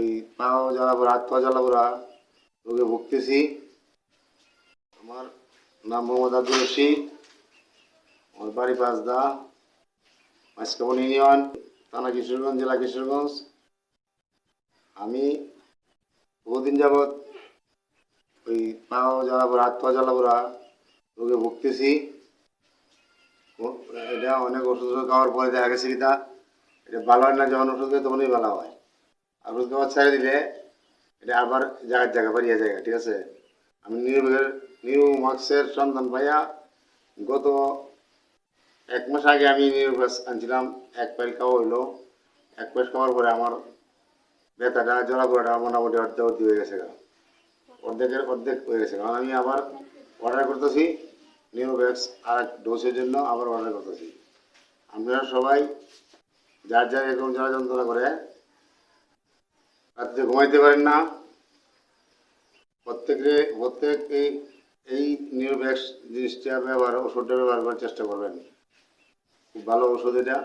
ওই পাও জ্বালাবো, হাত পা জ্বালাবো, রোগে ভুগতেছি। আমার নাম মোহাম্মদ আব্দুল রশিদ, আমার বাড়ি পাঁচদা, মাঝকাবন ইউনিয়ন, থানা কিশোরগঞ্জ, জেলা কিশোরগঞ্জ। আমি বহুদিন যাবৎ ওই পাও জ্বালাবো, হাত পা জ্বালাবো, রোগে ভুগতেছি। এটা অনেক ওষুধ খাওয়ার পরে দেখা গেছে কিনা এটা ভালো হয় না, যখন ওষুধ খাই তখনই ভালো হয়। আর ওষুধ খাওয়া ছেড়ে দিলে এটা আবার জায়গায় জায়গা বাড়িয়ে জায়গা, ঠিক আছে। আমি নিউ মার্কসের সন্ধান পাইয়া গত 1 মাস আগে আমি নিউ মার্কস আনছিলাম। 1 প্যাকেট খাওয়া হইলো। 1 প্যাকেট খাওয়ার পরে আমার ব্যথাটা জ্বলাপোড়াটা মোটামুটি অর্ধেক অর্ধেক হয়ে গেছে, অর্ধেক হয়ে গেছে। কারণ আমি আবার অর্ডার করতেছি নিউ ভ্যাক্স আর এক ডোজের জন্য, আবার অর্ডার করতেছি। আপনারা সবাই যার যার এরকম যারা যন্ত্রণা করে রাত্রে ঘুমাইতে পারেন না, প্রত্যেক এই নিউ ভ্যাক্স জিনিসটা ওষুধটা ব্যবহার করার চেষ্টা করবেন। খুব ভালো ওষুধ এটা।